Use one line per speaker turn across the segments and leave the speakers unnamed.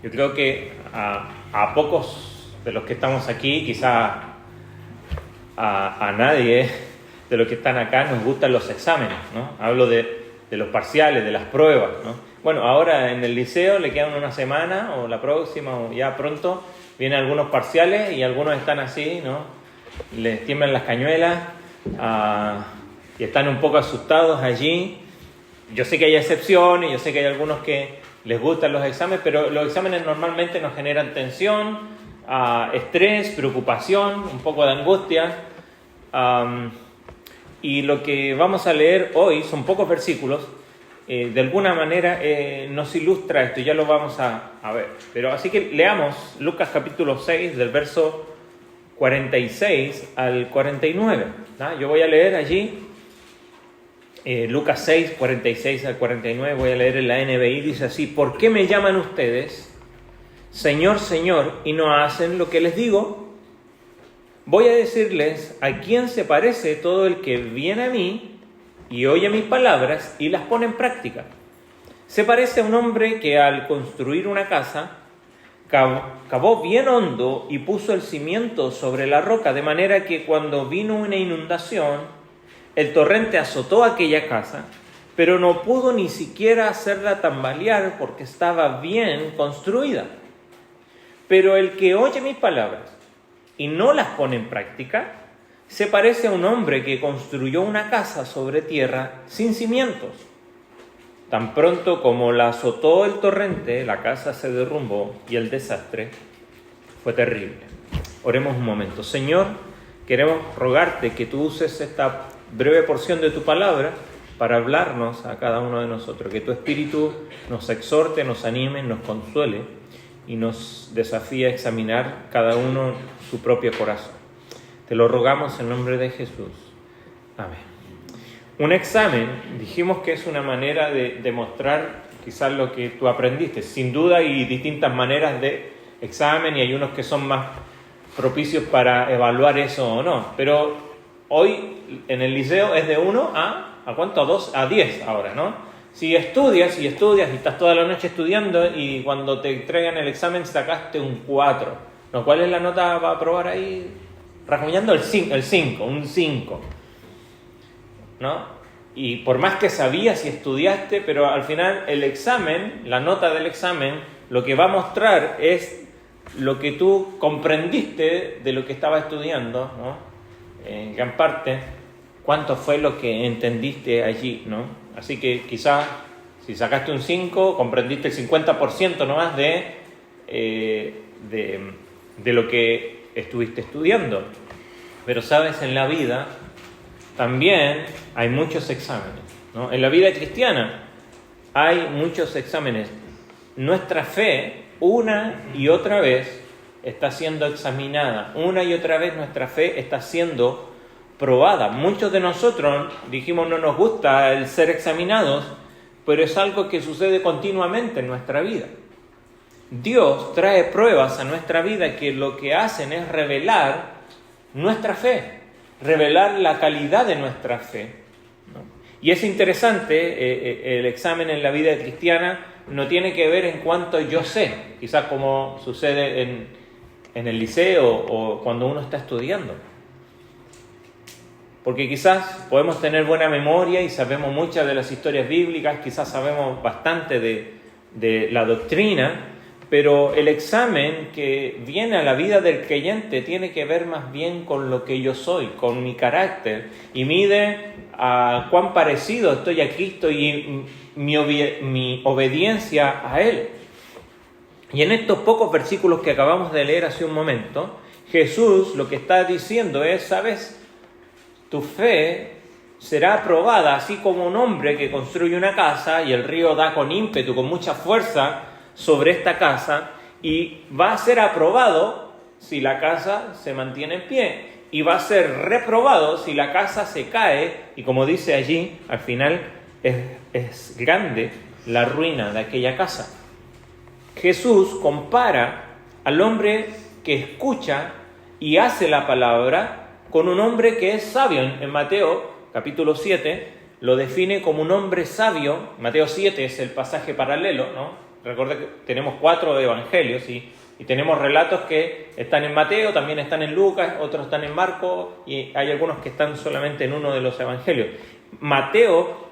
Yo creo que a pocos de los que estamos aquí, quizá a nadie de los que están acá nos gustan los exámenes, ¿no? Hablo de los parciales, de las pruebas, ¿no? Bueno, ahora en el liceo le quedan una semana o la próxima o ya pronto vienen algunos parciales y algunos están así, ¿no? Les tiemblan las cañuelas y están un poco asustados allí. Yo sé que hay excepciones, yo sé que hay algunos que les gustan los exámenes, pero los exámenes normalmente nos generan tensión, estrés, preocupación, un poco de angustia. Y lo que vamos a leer hoy son pocos versículos. De alguna manera nos ilustra esto, y ya lo vamos a ver. Pero así que leamos Lucas capítulo 6, del verso 46 al 49. ¿No? Yo voy a leer allí Lucas 6, 46 al 49, voy a leer en la NBI, dice así: ¿Por qué me llaman ustedes Señor, Señor, y no hacen lo que les digo? Voy a decirles a quién se parece todo el que viene a mí y oye mis palabras y las pone en práctica. Se parece a un hombre que al construir una casa cavó bien hondo y puso el cimiento sobre la roca, de manera que cuando vino una inundación, el torrente azotó aquella casa, pero no pudo ni siquiera hacerla tambalear porque estaba bien construida. Pero el que oye mis palabras y no las pone en práctica, se parece a un hombre que construyó una casa sobre tierra sin cimientos. Tan pronto como la azotó el torrente, la casa se derrumbó y el desastre fue terrible. Oremos un momento. Señor, queremos rogarte que tú uses esta breve porción de tu palabra para hablarnos a cada uno de nosotros, que tu Espíritu nos exhorte, nos anime, nos consuele y nos desafíe a examinar cada uno su propio corazón. Te lo rogamos en nombre de Jesús. Amén. Un examen, dijimos que es una manera de demostrar quizás lo que tú aprendiste. Sin duda hay distintas maneras de examen y hay unos que son más propicios para evaluar eso o no, pero hoy en el liceo es de 1 ¿a cuánto? A 10 ahora, ¿no? Si estudias y estás toda la noche estudiando y cuando te entregan el examen sacaste un 4, ¿no? ¿Cuál es la nota para aprobar ahí? Rasguñando el 5, un 5, ¿no? Y por más que sabías y estudiaste, pero al final el examen, la nota del examen, lo que va a mostrar es lo que tú comprendiste de lo que estaba estudiando, ¿no? En gran parte, cuánto fue lo que entendiste allí, ¿no? Así que quizás, si sacaste un 5, comprendiste el 50% nomás de lo que estuviste estudiando. Pero sabes, en la vida también hay muchos exámenes, ¿no? En la vida cristiana hay muchos exámenes. Nuestra fe, una y otra vez, está siendo examinada. Una y otra vez nuestra fe está siendo probada. Muchos de nosotros dijimos no nos gusta el ser examinados, pero es algo que sucede continuamente en nuestra vida. Dios trae pruebas a nuestra vida que lo que hacen es revelar nuestra fe, revelar la calidad de nuestra fe, ¿no? Y es interesante, el examen en la vida cristiana no tiene que ver en cuanto yo sé, quizás como sucede en el liceo o cuando uno está estudiando. Porque quizás podemos tener buena memoria y sabemos muchas de las historias bíblicas, quizás sabemos bastante de la doctrina, pero el examen que viene a la vida del creyente tiene que ver más bien con lo que yo soy, con mi carácter, y mide a cuán parecido estoy a Cristo y mi obediencia a Él. Y en estos pocos versículos que acabamos de leer hace un momento, Jesús lo que está diciendo es, ¿sabes? Tu fe será aprobada, así como un hombre que construye una casa y el río da con ímpetu, con mucha fuerza sobre esta casa, y va a ser aprobado si la casa se mantiene en pie, y va a ser reprobado si la casa se cae, y como dice allí, al final es grande la ruina de aquella casa. Jesús compara al hombre que escucha y hace la palabra con un hombre que es sabio. En Mateo capítulo 7 lo define como un hombre sabio. Mateo 7 es el pasaje paralelo, ¿no? Recuerda que tenemos 4 evangelios y tenemos relatos que están en Mateo, también están en Lucas, otros están en Marcos y hay algunos que están solamente en uno de los evangelios. Mateo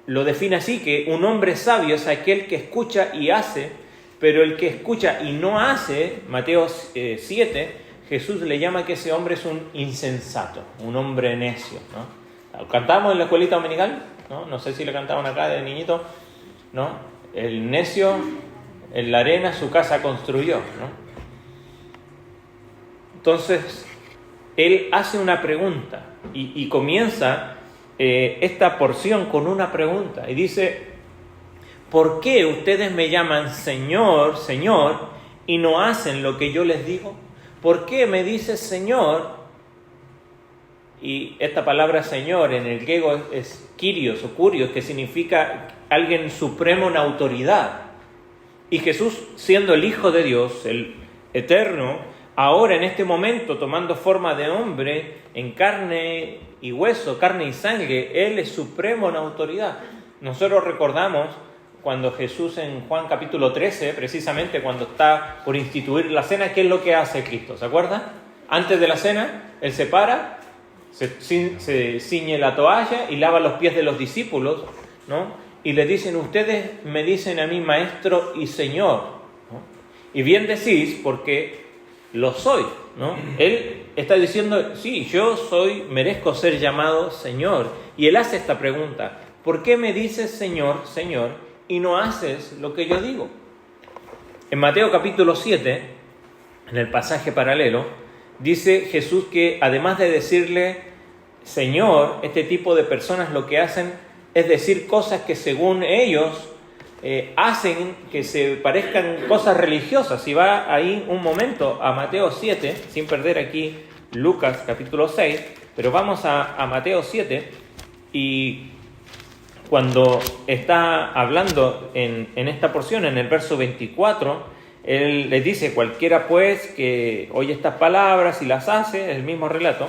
lo define así, que un hombre sabio es aquel que escucha y hace, pero el que escucha y no hace, Mateo 7, Jesús le llama que ese hombre es un insensato, un hombre necio, ¿no? ¿Cantamos en la escuelita dominical? No sé si le cantaban acá de niñito, ¿no? El necio en la arena su casa construyó, ¿no? Entonces, él hace una pregunta y comienza esta porción con una pregunta y dice: ¿por qué ustedes me llaman Señor, Señor y no hacen lo que yo les digo? ¿Por qué me dice Señor? Y esta palabra Señor en el griego es Kyrios o Kurios, que significa alguien supremo en autoridad. Y Jesús, siendo el Hijo de Dios, el Eterno, ahora en este momento tomando forma de hombre, en carne y hueso, carne y sangre, Él es supremo en autoridad. Nosotros recordamos cuando Jesús en Juan capítulo 13, precisamente cuando está por instituir la cena, ¿qué es lo que hace Cristo? ¿Se acuerdan? Antes de la cena, Él se para, se ciñe la toalla y lava los pies de los discípulos, ¿no? Y le dicen: ustedes me dicen a mí Maestro y Señor, ¿no? Y bien decís porque lo soy, ¿no? Él está diciendo: sí, yo merezco ser llamado Señor. Y Él hace esta pregunta: ¿por qué me dices Señor, Señor, y no haces lo que yo digo? En Mateo capítulo 7, en el pasaje paralelo, dice Jesús que además de decirle Señor, este tipo de personas lo que hacen es decir cosas que según ellos hacen que se parezcan cosas religiosas. Si va ahí un momento a Mateo 7, sin perder aquí Lucas capítulo 6, pero vamos a Mateo 7 y cuando está hablando en esta porción, en el verso 24, Él les dice: cualquiera pues que oye estas palabras y las hace, el mismo relato.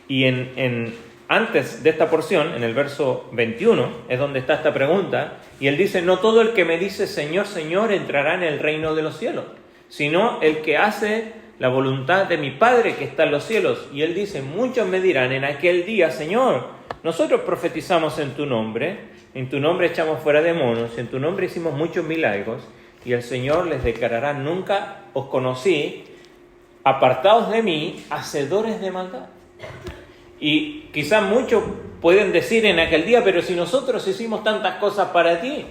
Y antes de esta porción, en el verso 21, es donde está esta pregunta, y Él dice: no todo el que me dice Señor, Señor entrará en el reino de los cielos, sino el que hace la voluntad de mi Padre que está en los cielos. Y Él dice: muchos me dirán en aquel día, Señor, nosotros profetizamos en tu nombre echamos fuera demonios, en tu nombre hicimos muchos milagros. Y el Señor les declarará: nunca os conocí, apartaos de mí, hacedores de maldad. Y quizás muchos pueden decir en aquel día: pero si nosotros hicimos tantas cosas para ti.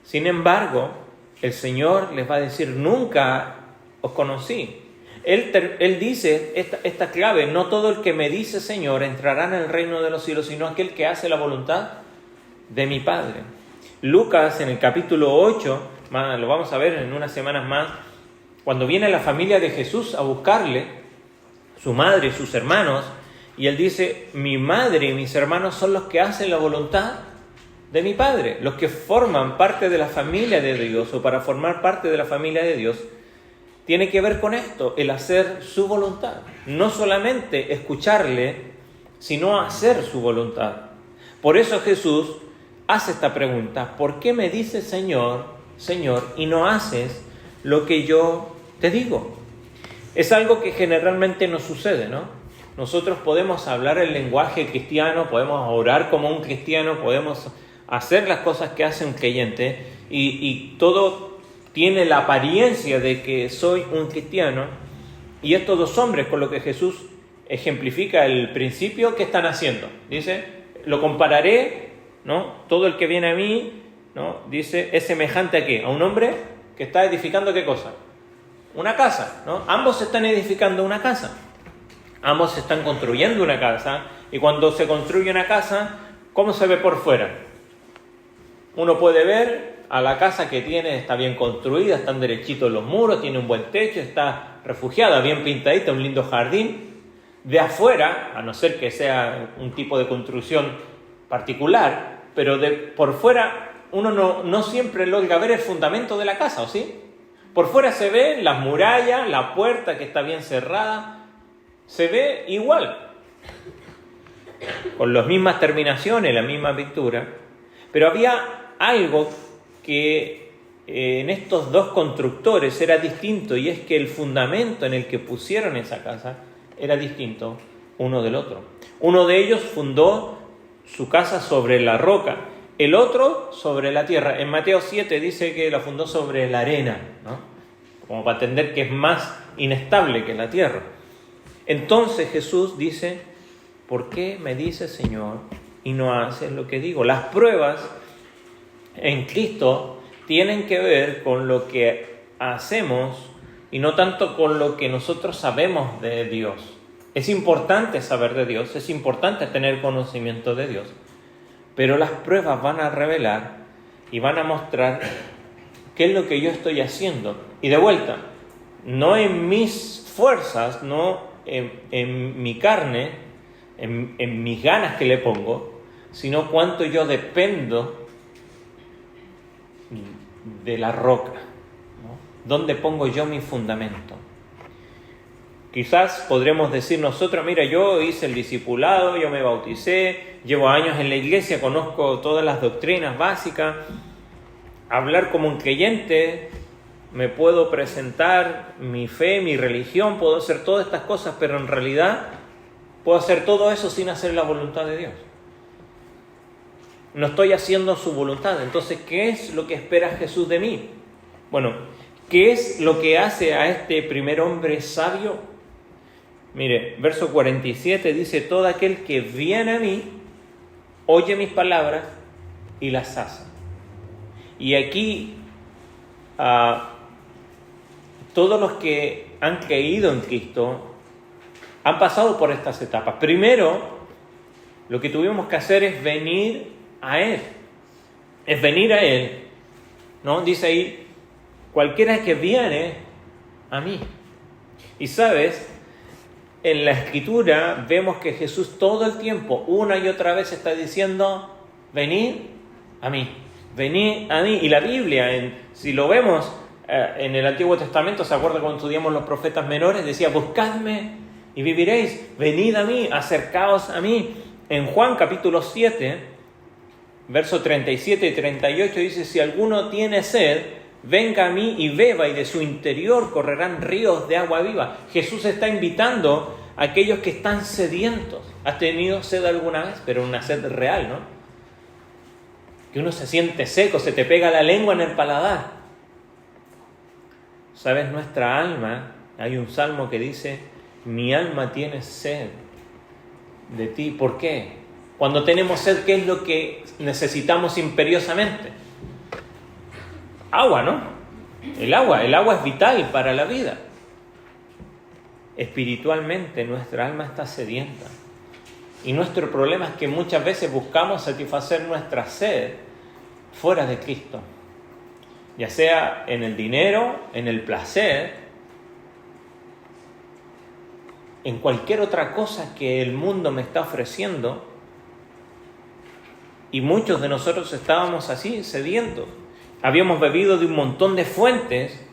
Sin embargo, el Señor les va a decir: nunca os conocí. Él dice esta clave: no todo el que me dice Señor entrará en el reino de los cielos, sino aquel que hace la voluntad de mi Padre. Lucas en el capítulo 8, lo vamos a ver en unas semanas más, cuando viene la familia de Jesús a buscarle, su madre y sus hermanos, y Él dice: mi madre y mis hermanos son los que hacen la voluntad de mi Padre, los que forman parte de la familia de Dios, o para formar parte de la familia de Dios, tiene que ver con esto, el hacer su voluntad. No solamente escucharle, sino hacer su voluntad. Por eso Jesús hace esta pregunta: ¿por qué me dices Señor, Señor, y no haces lo que yo te digo? Es algo que generalmente nos sucede, ¿no? Nosotros podemos hablar el lenguaje cristiano, podemos orar como un cristiano, podemos hacer las cosas que hace un creyente y todo tiene la apariencia de que soy un cristiano. Y estos dos hombres, con lo que Jesús ejemplifica el principio, ¿qué están haciendo? Dice: lo compararé, ¿no? Todo el que viene a mí, ¿no? Dice, es semejante a ¿qué? A un hombre que está edificando ¿qué cosa? Una casa, ¿no? Ambos están edificando una casa. Ambos están construyendo una casa. Y cuando se construye una casa, ¿cómo se ve por fuera? Uno puede ver a la casa que tiene, está bien construida, están derechitos los muros, tiene un buen techo, está refugiada, bien pintadita, un lindo jardín. De afuera, a no ser que sea un tipo de construcción particular, pero por fuera uno no siempre logra ver el fundamento de la casa, ¿o sí? Por fuera se ve las murallas, la puerta que está bien cerrada, se ve igual. con las mismas terminaciones, la misma pintura, pero había algo que en estos dos constructores era distinto, y es que el fundamento en el que pusieron esa casa era distinto uno del otro. Uno de ellos fundó su casa sobre la roca, el otro sobre la tierra. En Mateo 7 dice que la fundó sobre la arena, ¿no? Como para entender que es más inestable que la tierra. Entonces Jesús dice: ¿por qué me dices, Señor, y no haces lo que digo? Las pruebas en Cristo tienen que ver con lo que hacemos y no tanto con lo que nosotros sabemos de Dios. Es importante saber de Dios, es importante tener conocimiento de Dios, pero las pruebas van a revelar y van a mostrar qué es lo que yo estoy haciendo. Y de vuelta, no en mis fuerzas, no en mi carne, en mis ganas que le pongo, sino cuánto yo dependo de la roca, ¿no? ¿Dónde pongo yo mi fundamento? Quizás podremos decir nosotros: mira, yo hice el discipulado, yo me bauticé, llevo años en la iglesia, conozco todas las doctrinas básicas, hablar como un creyente, me puedo presentar mi fe, mi religión, puedo hacer todas estas cosas, pero en realidad puedo hacer todo eso sin hacer la voluntad de Dios. No estoy haciendo su voluntad. Entonces, ¿qué es lo que espera Jesús de mí? Bueno, ¿qué es lo que hace a este primer hombre sabio? Mire, verso 47 dice: todo aquel que viene a mí, oye mis palabras y las hace. Y aquí, todos los que han creído en Cristo han pasado por estas etapas. Primero, lo que tuvimos que hacer es venir a Él. Es venir a Él, ¿no? Dice ahí: cualquiera que viene a mí. Y sabes, en la Escritura vemos que Jesús todo el tiempo, una y otra vez, está diciendo: venid a mí, venid a mí. Y la Biblia, si lo vemos en el Antiguo Testamento, ¿se acuerda cuando estudiamos los profetas menores? Decía: buscadme y viviréis, venid a mí, acercaos a mí. En Juan capítulo 7, versos 37 y 38 dice: si alguno tiene sed, venga a mí y beba, y de su interior correrán ríos de agua viva. Jesús está invitando a aquellos que están sedientos. ¿Has tenido sed alguna vez? Pero una sed real, ¿no? Que uno se siente seco, se te pega la lengua en el paladar. ¿Sabes? Nuestra alma, hay un salmo que dice: mi alma tiene sed de ti. ¿Por qué? Cuando tenemos sed, ¿qué es lo que necesitamos imperiosamente? Agua, ¿no? El agua es vital para la vida. Espiritualmente nuestra alma está sedienta. Y nuestro problema es que muchas veces buscamos satisfacer nuestra sed fuera de Cristo. Ya sea en el dinero, en el placer, en cualquier otra cosa que el mundo me está ofreciendo. Y muchos de nosotros estábamos así, sedientos. Habíamos bebido de un montón de fuentes,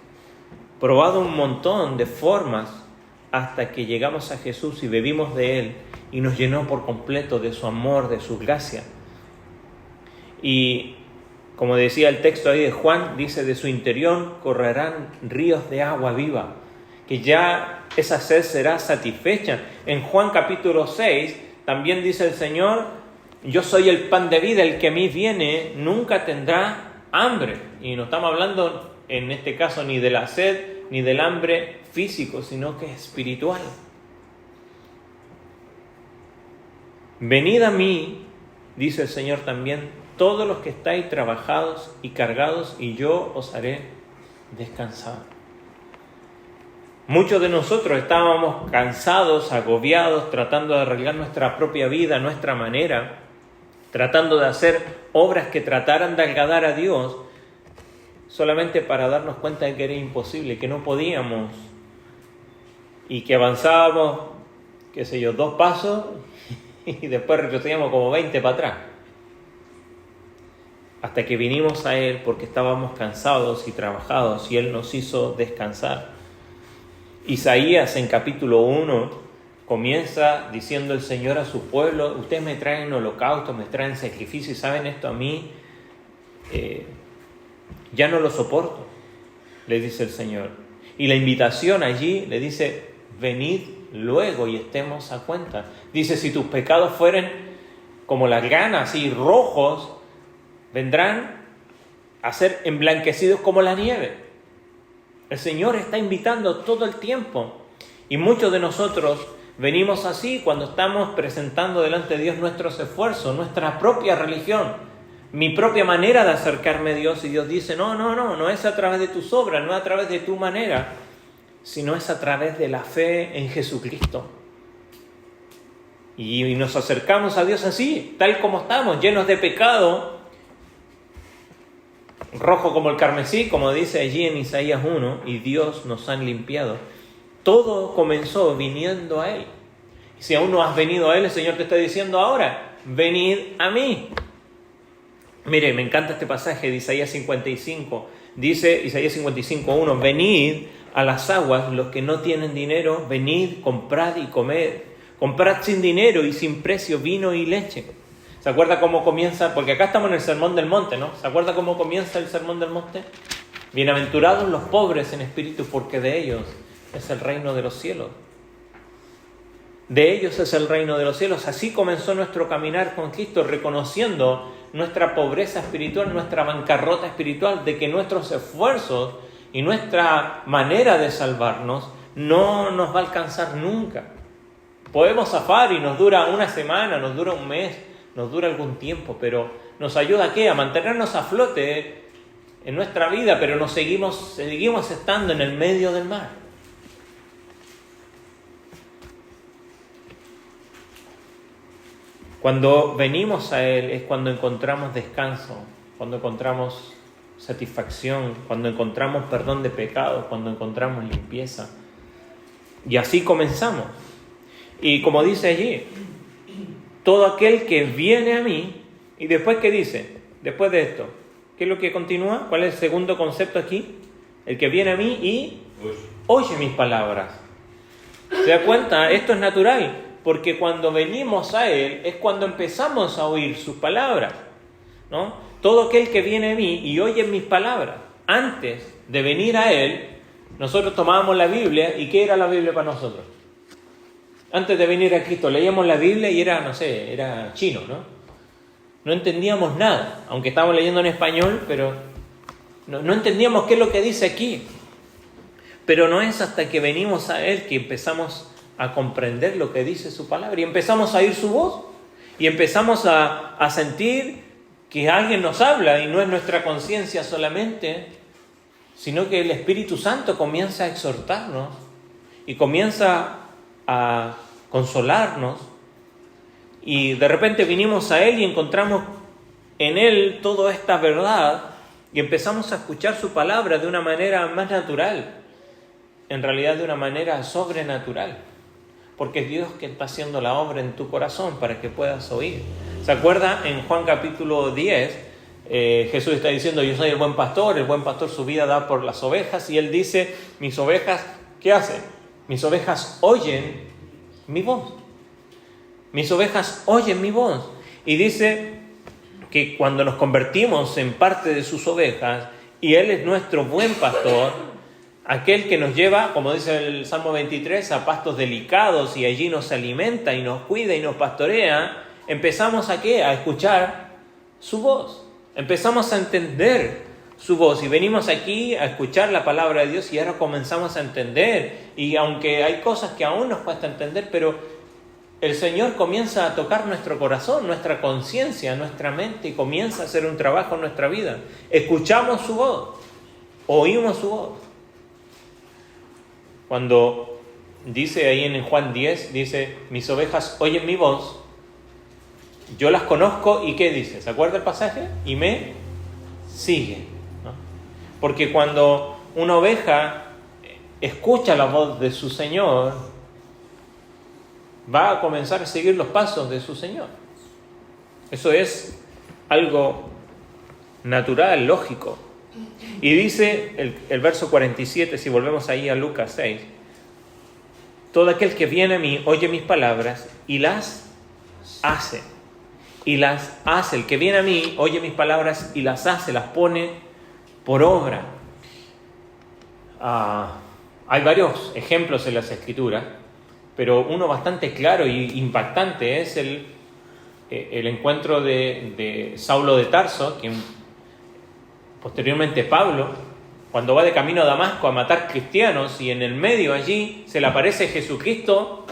probado un montón de formas, hasta que llegamos a Jesús y bebimos de Él y nos llenó por completo de su amor, de su gracia. Y como decía el texto ahí de Juan, dice: de su interior correrán ríos de agua viva, que ya esa sed será satisfecha. En Juan capítulo 6 también dice el Señor: yo soy el pan de vida, el que a mí viene nunca tendrá hambre. Y no estamos hablando en este caso ni de la sed ni del hambre físico, sino que es espiritual. Venid a mí, dice el Señor también, todos los que estáis trabajados y cargados, y yo os haré descansar. Muchos de nosotros estábamos cansados, agobiados, tratando de arreglar nuestra propia vida, nuestra manera, tratando de hacer obras que trataran de agradar a Dios, solamente para darnos cuenta de que era imposible, que no podíamos, y que avanzábamos, 2 pasos, y después retrocedíamos como 20 para atrás. Hasta que vinimos a Él porque estábamos cansados y trabajados, y Él nos hizo descansar. Isaías en capítulo 1 comienza diciendo el Señor a su pueblo: ustedes me traen holocaustos, me traen sacrificios, y saben esto, a mí ya no lo soporto, le dice el Señor. Y la invitación allí le dice: venid luego y estemos a cuenta. Dice: si tus pecados fueren como la grana, así rojos, vendrán a ser emblanquecidos como la nieve. El Señor está invitando todo el tiempo. Y muchos de nosotros venimos así cuando estamos presentando delante de Dios nuestros esfuerzos, nuestra propia religión, mi propia manera de acercarme a Dios. Y Dios dice: no es a través de tus obras, no es a través de tu manera, sino es a través de la fe en Jesucristo. Y nos acercamos a Dios así, tal como estamos, llenos de pecado, rojo como el carmesí, como dice allí en Isaías 1, y Dios nos ha limpiado. Todo comenzó viniendo a Él. Y si aún no has venido a Él, el Señor te está diciendo ahora: venid a mí. Mire, me encanta este pasaje de Isaías 55. Dice Isaías 55:1: venid a las aguas los que no tienen dinero, venid, comprad y comed. Comprad sin dinero y sin precio vino y leche. ¿Se acuerda cómo comienza? Porque acá estamos en el Sermón del Monte, ¿no? ¿Se acuerda cómo comienza el Sermón del Monte? Bienaventurados los pobres en espíritu, porque de ellos es el reino de los cielos. De ellos es el reino de los cielos. Así comenzó nuestro caminar con Cristo, reconociendo nuestra pobreza espiritual, nuestra bancarrota espiritual, de que nuestros esfuerzos y nuestra manera de salvarnos no nos va a alcanzar nunca. Podemos zafar y nos dura una semana, nos dura un mes, nos dura algún tiempo, pero ¿nos ayuda a qué? A mantenernos a flote en nuestra vida, pero nos seguimos estando en el medio del mar. Cuando venimos a Él es cuando encontramos descanso, cuando encontramos satisfacción, cuando encontramos perdón de pecados, cuando encontramos limpieza. Y así comenzamos. Y como dice allí, todo aquel que viene a mí, y después, ¿qué dice? Después de esto, ¿qué es lo que continúa? ¿Cuál es el segundo concepto aquí? El que viene a mí y oye mis palabras. ¿Se da cuenta? Esto es natural, porque cuando venimos a Él es cuando empezamos a oír sus palabras, ¿no? Todo aquel que viene a mí y oye mis palabras. Antes de venir a Él, nosotros tomábamos la Biblia. ¿Y qué era la Biblia para nosotros? Antes de venir a Cristo leíamos la Biblia y era chino, ¿no? No entendíamos nada, aunque estábamos leyendo en español, pero no entendíamos qué es lo que dice aquí. Pero no es hasta que venimos a Él que empezamos a comprender lo que dice su palabra y empezamos a oír su voz y empezamos a sentir que alguien nos habla y no es nuestra conciencia solamente, sino que el Espíritu Santo comienza a exhortarnos y comienza a consolarnos, y de repente vinimos a Él y encontramos en Él toda esta verdad y empezamos a escuchar su palabra de una manera más natural, en realidad de una manera sobrenatural, porque es Dios que está haciendo la obra en tu corazón para que puedas oír. ¿Se acuerda? En Juan capítulo 10 Jesús está diciendo: yo soy el buen pastor su vida da por las ovejas, y Él dice: mis ovejas, ¿qué hacen? Mis ovejas oyen mi voz. Mis ovejas oyen mi voz. Y dice que cuando nos convertimos en parte de sus ovejas, y Él es nuestro buen pastor, aquel que nos lleva, como dice el Salmo 23, a pastos delicados, y allí nos alimenta y nos cuida y nos pastorea, empezamos ¿a qué? A escuchar su voz. Empezamos a entender su voz y venimos aquí a escuchar la palabra de Dios, y ahora comenzamos a entender. Y aunque hay cosas que aún nos cuesta entender, pero el Señor comienza a tocar nuestro corazón, nuestra conciencia, nuestra mente, y comienza a hacer un trabajo en nuestra vida. Escuchamos su voz, oímos su voz. Cuando dice ahí en Juan 10, dice: mis ovejas oyen mi voz, yo las conozco, ¿y qué dice? ¿Se acuerda el pasaje? Y me sigue, ¿no? Porque cuando una oveja escucha la voz de su Señor, va a comenzar a seguir los pasos de su Señor. Eso es algo natural, lógico. Y dice el verso 47, si volvemos ahí a Lucas 6, todo aquel que viene a mí oye mis palabras y las hace. Y las hace. El que viene a mí oye mis palabras y las hace, las pone por obra. Hay varios ejemplos en las Escrituras, pero uno bastante claro y impactante es el encuentro de Saulo de Tarso, que posteriormente Pablo, cuando va de camino a Damasco a matar cristianos, y en el medio allí se le aparece Jesucristo,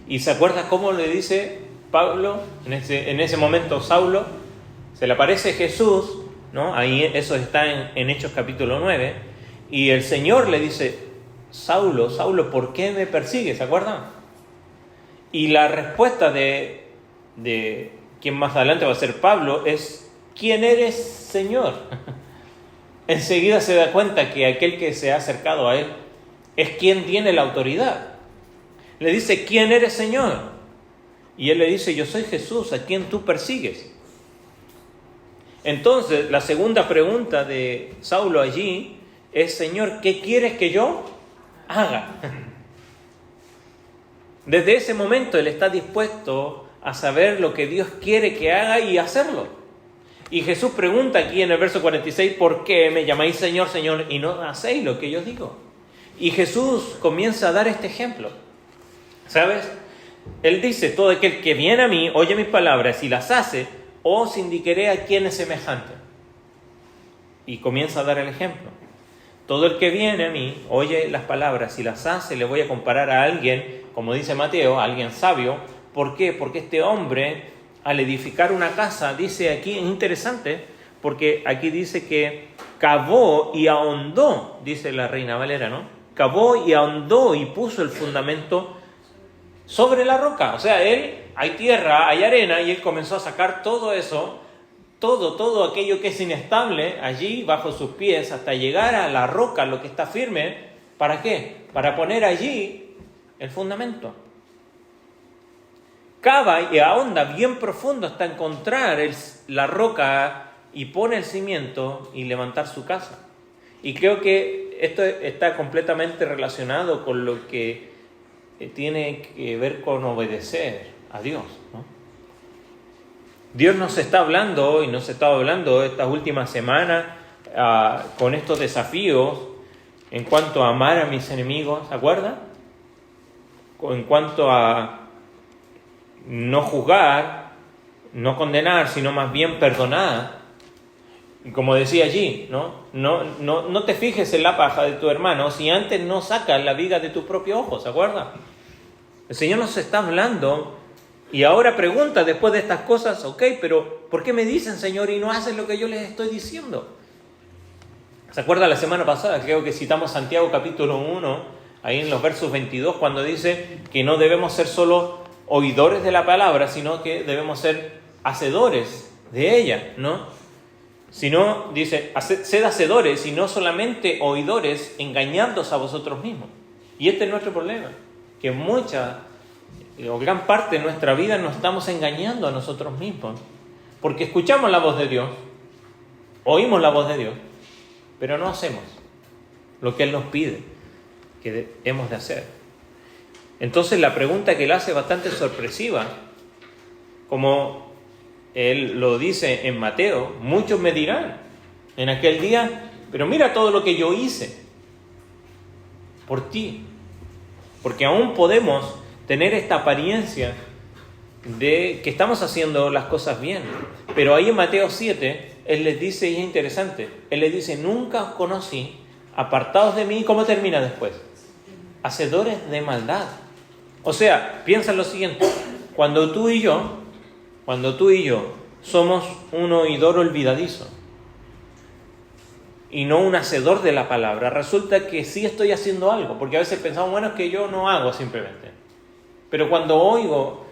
y se acuerda cómo le dice Pablo, en ese momento Saulo, se le aparece Jesús, ¿no? Ahí eso está en Hechos capítulo 9, y el Señor le dice: Saulo, Saulo, ¿por qué me persigues? ¿Se acuerdan? Y la respuesta de quien más adelante va a ser Pablo es: ¿quién eres, Señor? Enseguida se da cuenta que aquel que se ha acercado a él es quien tiene la autoridad. Le dice: ¿quién eres, Señor? Y él le dice: yo soy Jesús, a quien tú persigues. Entonces, la segunda pregunta de Saulo allí es: Señor, ¿qué quieres que yo haga? Desde ese momento él está dispuesto a saber lo que Dios quiere que haga y hacerlo. Y Jesús pregunta aquí en el verso 46: ¿por qué me llamáis Señor, Señor, y no hacéis lo que yo digo? Y Jesús comienza a dar este ejemplo. ¿Sabes? Él dice: todo aquel que viene a mí, oye mis palabras y las hace, os indicaré a quién es semejante. Y comienza a dar el ejemplo. Todo el que viene a mí, oye las palabras y las hace, le voy a comparar a alguien, como dice Mateo, a alguien sabio. ¿Por qué? Porque este hombre, al edificar una casa, dice aquí, es interesante, porque aquí dice que cavó y ahondó, dice la Reina Valera, ¿no? Cavó y ahondó y puso el fundamento sobre la roca. O sea, hay tierra, hay arena, y él comenzó a sacar todo eso, todo aquello que es inestable allí bajo sus pies, hasta llegar a la roca, lo que está firme. ¿Para qué? Para poner allí el fundamento. Cava y ahonda bien profundo hasta encontrar la roca y pone el cimiento y levantar su casa. Y creo que esto está completamente relacionado con lo que tiene que ver con obedecer a Dios, ¿no? Dios nos está hablando y nos está hablando estas últimas semanas con estos desafíos en cuanto a amar a mis enemigos, ¿se acuerdan? En cuanto a no juzgar, no condenar, sino más bien perdonar. Y como decía allí, no te fijes en la paja de tu hermano si antes no sacas la viga de tu propio ojo, ¿se acuerdan? El Señor nos está hablando y ahora pregunta después de estas cosas: ok, pero ¿por qué me dicen, Señor, y no hacen lo que yo les estoy diciendo? ¿Se acuerdan la semana pasada? Creo que citamos Santiago capítulo 1, ahí en los versos 22, cuando dice que no debemos ser solo oidores de la palabra, sino que debemos ser hacedores de ella, ¿no? Sino, dice, sed hacedores y no solamente oidores, engañándoos a vosotros mismos. Y este es nuestro problema, que mucha o gran parte de nuestra vida nos estamos engañando a nosotros mismos, porque escuchamos la voz de Dios, oímos la voz de Dios, pero no hacemos lo que Él nos pide que hemos de hacer. Entonces la pregunta que Él hace es bastante sorpresiva, como Él lo dice en Mateo: muchos me dirán en aquel día, pero mira todo lo que yo hice por ti. Porque aún podemos tener esta apariencia de que estamos haciendo las cosas bien. Pero ahí en Mateo 7, Él les dice, y es interesante, Él les dice: nunca os conocí, apartados de mí. ¿Cómo termina después? Hacedores de maldad. O sea, piensa en lo siguiente: cuando tú y yo somos un oidor olvidadizo y no un hacedor de la palabra, resulta que sí estoy haciendo algo, porque a veces pensamos, bueno, es que yo no hago simplemente. Pero cuando oigo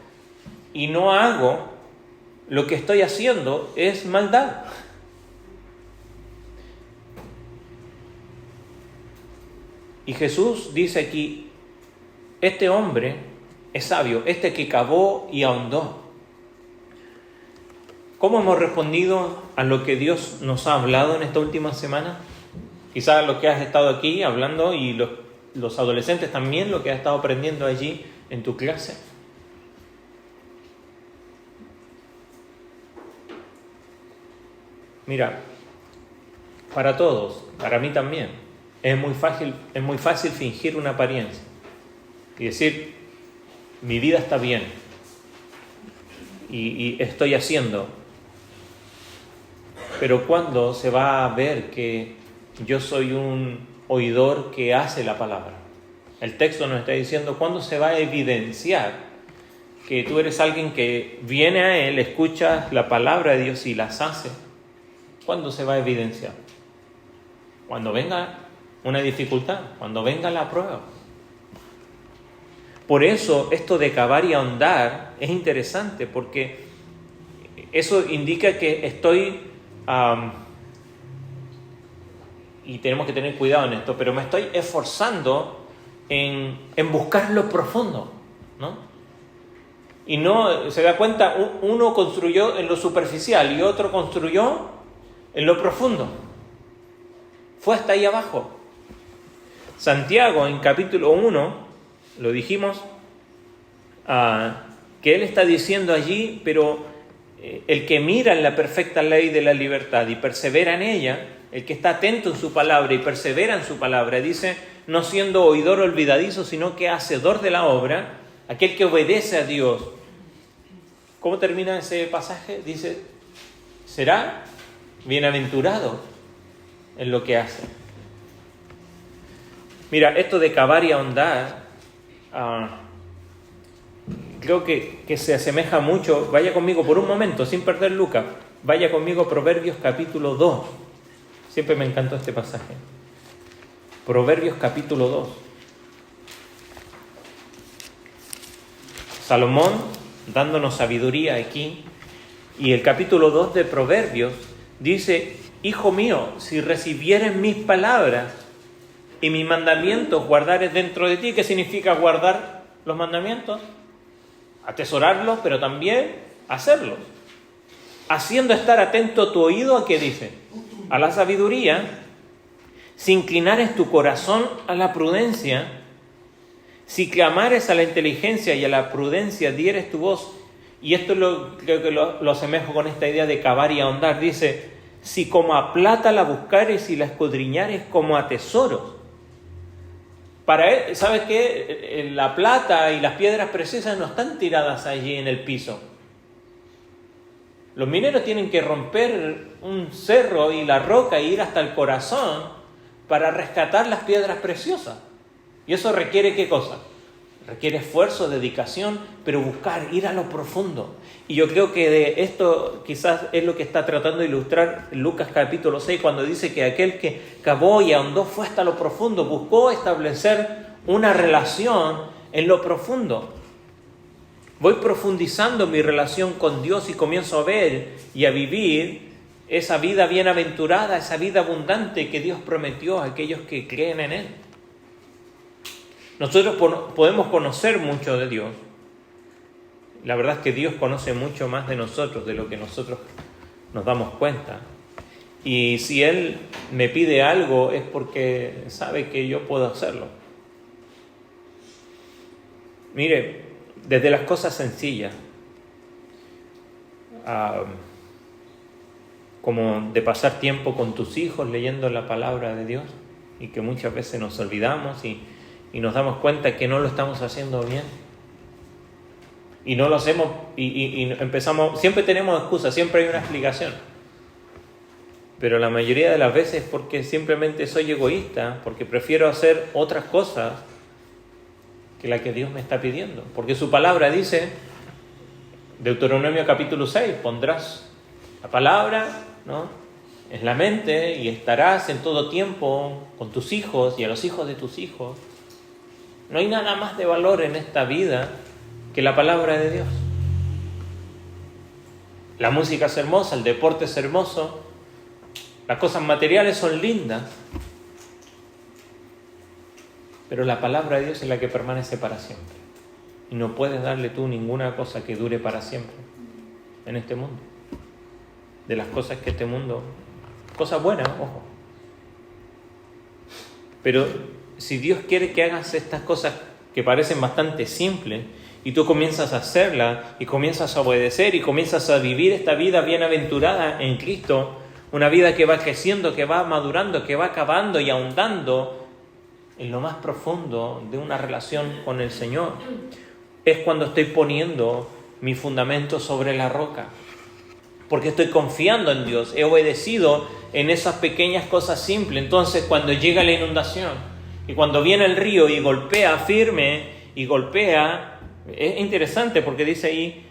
y no hago, lo que estoy haciendo es maldad. Y Jesús dice aquí: este hombre es sabio, este que cavó y ahondó. ¿Cómo hemos respondido a lo que Dios nos ha hablado en esta última semana? Quizás lo que has estado aquí hablando y los adolescentes también lo que has estado aprendiendo allí en tu clase? Mira, para todos, para mí también, es muy fácil fingir una apariencia y decir, mi vida está bien y estoy haciendo. Pero ¿cuándo se va a ver que yo soy un oidor que hace la palabra? El texto nos está diciendo, ¿cuándo se va a evidenciar que tú eres alguien que viene a Él, escuchas la palabra de Dios y las hace? ¿Cuándo se va a evidenciar? Cuando venga una dificultad, cuando venga la prueba. Por eso esto de cavar y ahondar es interesante, porque eso indica que estoy, y tenemos que tener cuidado en esto, pero me estoy esforzando en buscar lo profundo, ¿no? Y no, se da cuenta, uno construyó en lo superficial y otro construyó en lo profundo. Fue hasta ahí abajo. Santiago, en capítulo 1, lo dijimos, que él está diciendo allí, pero el que mira en la perfecta ley de la libertad y persevera en ella, el que está atento en su palabra y persevera en su palabra, dice, no siendo oidor olvidadizo, sino que hacedor de la obra, aquel que obedece a Dios. ¿Cómo termina ese pasaje? Dice, será bienaventurado en lo que hace. Mira, esto de cavar y ahondar, creo que se asemeja mucho. Vaya conmigo por un momento, sin perder Lucas, vaya conmigo a Proverbios capítulo 2. Siempre me encantó este pasaje. Proverbios capítulo 2. Salomón dándonos sabiduría aquí, y el capítulo 2 de Proverbios dice, hijo mío, si recibieres mis palabras y mis mandamientos guardares dentro de ti. ¿Qué significa guardar los mandamientos? Atesorarlos, pero también hacerlos. Haciendo estar atento tu oído a qué dice, a la sabiduría, si inclinares tu corazón a la prudencia, si clamares a la inteligencia y a la prudencia dieres tu voz. Y esto creo que lo asemejo con esta idea de cavar y ahondar. Dice, si como a plata la buscares y la escudriñares como a tesoros. Para él, ¿sabes qué? La plata y las piedras preciosas no están tiradas allí en el piso. Los mineros tienen que romper un cerro y la roca e ir hasta el corazón para rescatar las piedras preciosas. ¿Y eso requiere qué cosa? Requiere esfuerzo, dedicación, pero buscar, ir a lo profundo. Y yo creo que de esto quizás es lo que está tratando de ilustrar Lucas capítulo 6, cuando dice que aquel que cavó y ahondó fue hasta lo profundo, buscó establecer una relación en lo profundo. Voy profundizando mi relación con Dios y comienzo a ver y a vivir esa vida bienaventurada, esa vida abundante que Dios prometió a aquellos que creen en Él. Nosotros podemos conocer mucho de Dios. La verdad es que Dios conoce mucho más de nosotros de lo que nosotros nos damos cuenta. Y si Él me pide algo es porque sabe que yo puedo hacerlo. Mire, desde las cosas sencillas, como de pasar tiempo con tus hijos leyendo la palabra de Dios, y que muchas veces nos olvidamos y nos damos cuenta que no lo estamos haciendo bien. Y no lo hacemos y empezamos, siempre tenemos excusas, siempre hay una explicación. Pero la mayoría de las veces es porque simplemente soy egoísta, porque prefiero hacer otras cosas que la que Dios me está pidiendo. Porque su palabra dice, Deuteronomio capítulo 6, pondrás la palabra, ¿no?, en la mente y estarás en todo tiempo con tus hijos y a los hijos de tus hijos. No hay nada más de valor en esta vida que la palabra de Dios. La música es hermosa, el deporte es hermoso, las cosas materiales son lindas, pero la palabra de Dios es la que permanece para siempre. Y no puedes darle tú ninguna cosa que dure para siempre en este mundo. De las cosas que este mundo, cosas buenas, ojo, pero si Dios quiere que hagas estas cosas que parecen bastante simples, y tú comienzas a hacerlas, y comienzas a obedecer, y comienzas a vivir esta vida bienaventurada en Cristo, una vida que va creciendo, que va madurando, que va acabando y ahondando en lo más profundo de una relación con el Señor, es cuando estoy poniendo mi fundamento sobre la roca. Porque estoy confiando en Dios, he obedecido en esas pequeñas cosas simples. Entonces, cuando llega la inundación y cuando viene el río y golpea firme y golpea, es interesante porque dice ahí,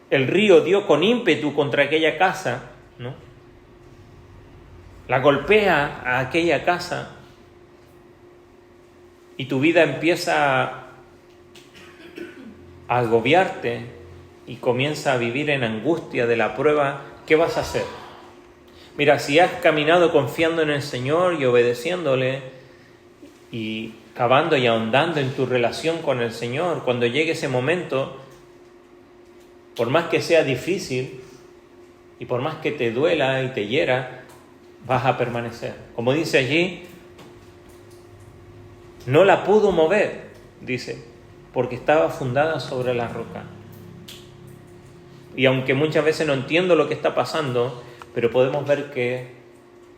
el río dio con ímpetu contra aquella casa, ¿no? La golpea a aquella casa y tu vida empieza a agobiarte y comienza a vivir en angustia de la prueba. ¿Qué vas a hacer? Mira, si has caminado confiando en el Señor y obedeciéndole y cavando y ahondando en tu relación con el Señor, cuando llegue ese momento, por más que sea difícil y por más que te duela y te hiera, vas a permanecer. Como dice allí, no la pudo mover, dice, porque estaba fundada sobre la roca. Y aunque muchas veces no entiendo lo que está pasando, pero podemos ver que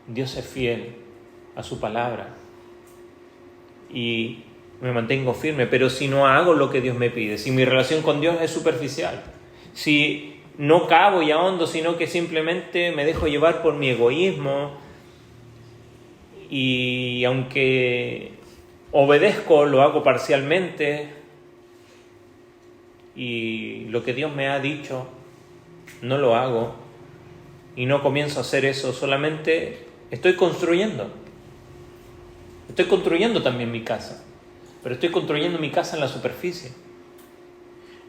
Dios es fiel a su palabra. Y me mantengo firme, pero si no hago lo que Dios me pide, si mi relación con Dios es superficial, si no cavo y ahondo, sino que simplemente me dejo llevar por mi egoísmo, y aunque obedezco, lo hago parcialmente, y lo que Dios me ha dicho no lo hago, y no comienzo a hacer eso, solamente estoy construyendo también mi casa, pero estoy construyendo mi casa en la superficie.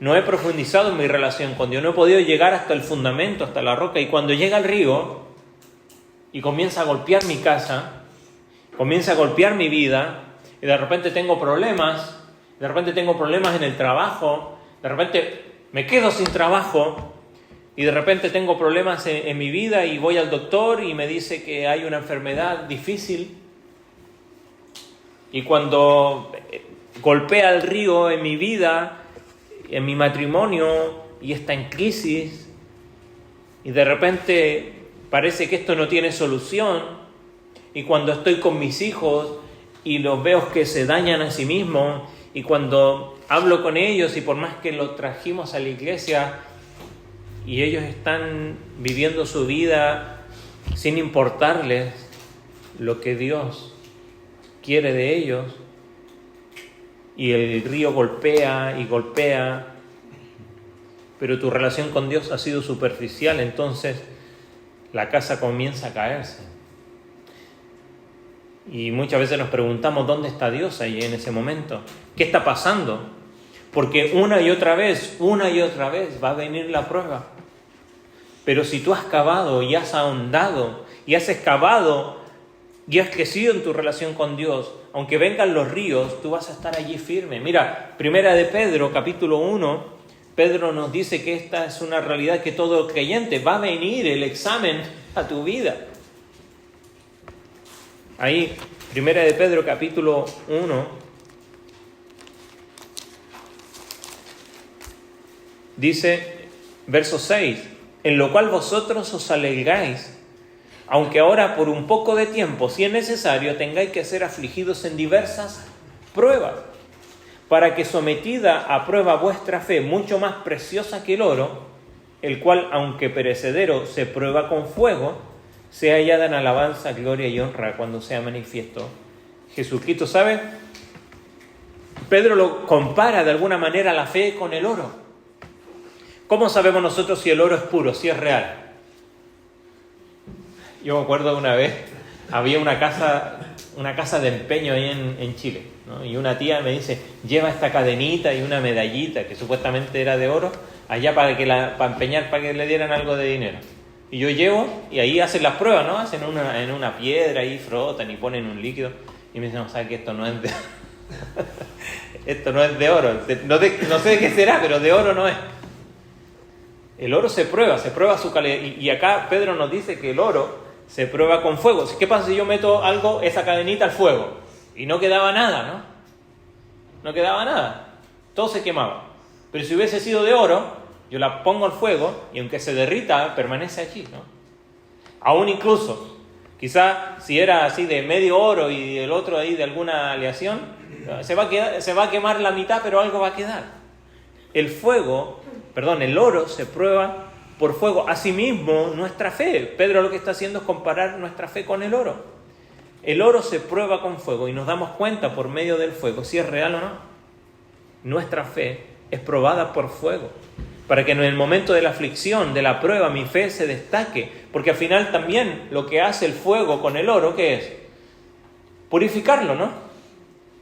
No he profundizado en mi relación con Dios, no he podido llegar hasta el fundamento, hasta la roca, y cuando llega el río y comienza a golpear mi casa, comienza a golpear mi vida, y de repente tengo problemas, en el trabajo, de repente me quedo sin trabajo, y de repente tengo problemas en mi vida y voy al doctor y me dice que hay una enfermedad difícil. Y cuando golpea el río en mi vida, en mi matrimonio, y está en crisis, y de repente parece que esto no tiene solución, y cuando estoy con mis hijos y los veo que se dañan a sí mismos, y cuando hablo con ellos y por más que los trajimos a la iglesia y ellos están viviendo su vida sin importarles lo que Dios quiere de ellos, y el río golpea y golpea, pero tu relación con Dios ha sido superficial, entonces la casa comienza a caerse. Y muchas veces nos preguntamos dónde está Dios ahí en ese momento, qué está pasando, porque una y otra vez va a venir la prueba. Pero si tú has cavado y has ahondado y has excavado y has crecido en tu relación con Dios, aunque vengan los ríos, tú vas a estar allí firme. Mira, Primera de Pedro, capítulo 1, Pedro nos dice que esta es una realidad que todo creyente va a venir el examen a tu vida. Ahí, Primera de Pedro, capítulo 1, dice, verso 6, en lo cual vosotros os alegráis, aunque ahora por un poco de tiempo, si es necesario, tengáis que ser afligidos en diversas pruebas, para que sometida a prueba vuestra fe, mucho más preciosa que el oro, el cual, aunque perecedero, se prueba con fuego, sea hallada en alabanza, gloria y honra cuando sea manifiesto Jesucristo. ¿Sabe? Pedro lo compara de alguna manera la fe con el oro. ¿Cómo sabemos nosotros si el oro es puro, si es real? Yo me acuerdo de una vez, había una casa de empeño ahí en Chile, ¿no? Y una tía me dice, lleva esta cadenita y una medallita que supuestamente era de oro, allá para empeñar, para que le dieran algo de dinero. Y yo llevo, y ahí hacen las pruebas, ¿no? Hacen en una piedra, ahí frotan y ponen un líquido, y me dicen, no, ¿sabes que esto no es de esto no es de oro? No sé de qué será, pero de oro no es. El oro se prueba su calidad, y acá Pedro nos dice que el oro se prueba con fuego. ¿Qué pasa si yo meto esa cadenita al fuego? Y no quedaba nada, ¿no? No quedaba nada. Todo se quemaba. Pero si hubiese sido de oro, yo la pongo al fuego y aunque se derrita, permanece allí, ¿no? Aún incluso, quizá si era así de medio oro y el otro ahí de alguna aleación, se va a quemar la mitad, pero algo va a quedar. El oro se prueba por fuego. Asimismo, nuestra fe. Pedro lo que está haciendo es comparar nuestra fe con el oro. El oro se prueba con fuego y nos damos cuenta por medio del fuego si es real o no. Nuestra fe es probada por fuego, para que en el momento de la aflicción, de la prueba, mi fe se destaque. Porque al final también lo que hace el fuego con el oro, ¿qué es? Purificarlo, ¿no?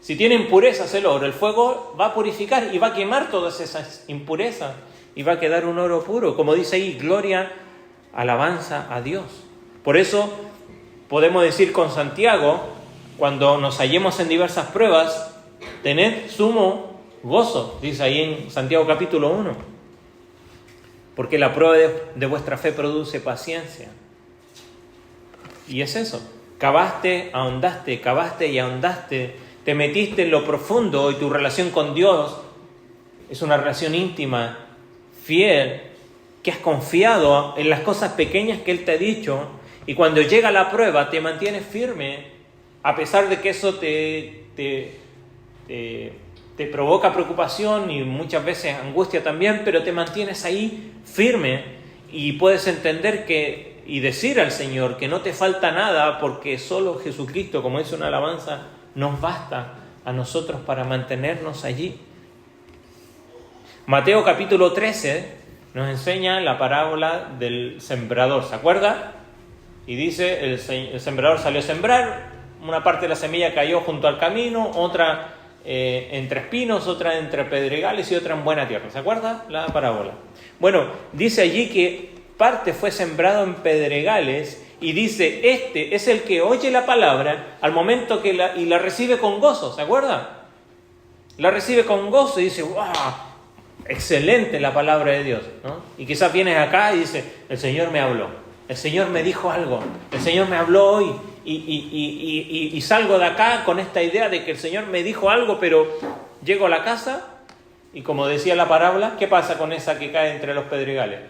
Si tiene impurezas el oro, el fuego va a purificar y va a quemar todas esas impurezas y va a quedar un oro puro. Como dice ahí, gloria, alabanza a Dios. Por eso podemos decir con Santiago, cuando nos hallemos en diversas pruebas, tened sumo gozo, dice ahí en Santiago capítulo 1. Porque la prueba de vuestra fe produce paciencia. Y es eso. Cavaste y ahondaste, te metiste en lo profundo y tu relación con Dios es una relación íntima, fiel, que has confiado en las cosas pequeñas que Él te ha dicho y cuando llega la prueba te mantienes firme a pesar de que eso te provoca preocupación y muchas veces angustia también, pero te mantienes ahí firme y puedes entender y decir al Señor que no te falta nada porque solo Jesucristo, como dice una alabanza, nos basta a nosotros para mantenernos allí. Mateo capítulo 13 nos enseña la parábola del sembrador, ¿se acuerda? Y dice, el sembrador salió a sembrar, una parte de la semilla cayó junto al camino, otra entre espinos, otra entre pedregales y otra en buena tierra. ¿Se acuerda la parábola? Bueno, dice allí que parte fue sembrado en pedregales y dice, este es el que oye la palabra al momento que la recibe con gozo. ¿Se acuerda? La recibe con gozo y dice, ¡wow! Excelente la palabra de Dios, ¿no? Y quizás vienes acá y dices, el Señor me habló, el Señor me dijo algo, el Señor me habló hoy y salgo de acá con esta idea de que el Señor me dijo algo, pero llego a la casa y como decía la parábola, ¿qué pasa con esa que cae entre los pedregales?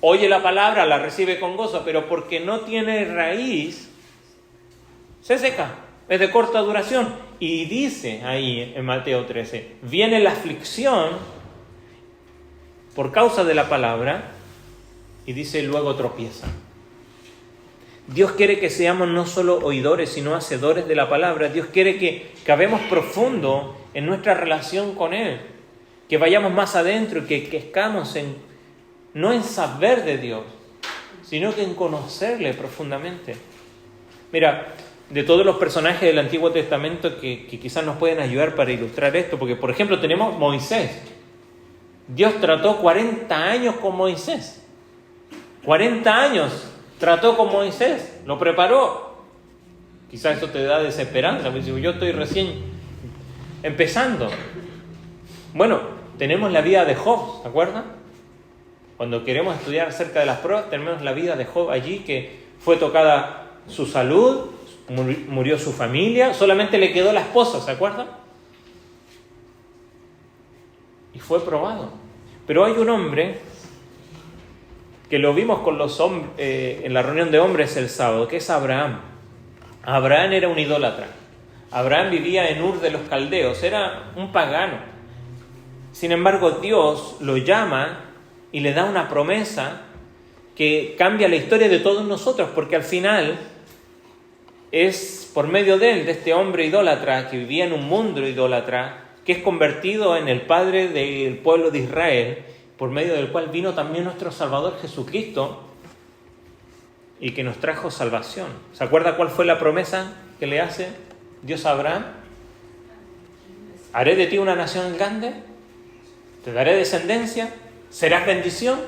Oye la palabra, la recibe con gozo, pero porque no tiene raíz, se seca, es de corta duración. Y dice ahí en Mateo 13, viene la aflicción por causa de la palabra y dice luego tropieza. Dios quiere que seamos no solo oidores, sino hacedores de la palabra. Dios quiere que cavemos profundo en nuestra relación con Él, que vayamos más adentro y que crezcamos no en saber de Dios, sino que en conocerle profundamente. Mira, de todos los personajes del Antiguo Testamento que quizás nos pueden ayudar para ilustrar esto, porque por ejemplo tenemos Moisés. Dios trató 40 años con Moisés. 40 años trató con Moisés, lo preparó. Quizás esto te da desesperanza, porque yo estoy recién empezando. Bueno, tenemos la vida de Job, ¿se acuerdan? Cuando queremos estudiar acerca de las pruebas, tenemos la vida de Job allí, que fue tocada su salud, murió su familia, solamente le quedó la esposa, ¿se acuerdan? Y fue probado. Pero hay un hombre que lo vimos con los hombres en la reunión de hombres el sábado, que es Abraham. Abraham era un idólatra. Abraham vivía en Ur de los Caldeos, era un pagano. Sin embargo, Dios lo llama y le da una promesa que cambia la historia de todos nosotros, porque al final es por medio de él, de este hombre idólatra que vivía en un mundo idólatra, que es convertido en el padre del pueblo de Israel, por medio del cual vino también nuestro Salvador Jesucristo y que nos trajo salvación. ¿Se acuerda cuál fue la promesa que le hace Dios a Abraham? Haré de ti una nación grande, te daré descendencia, serás bendición.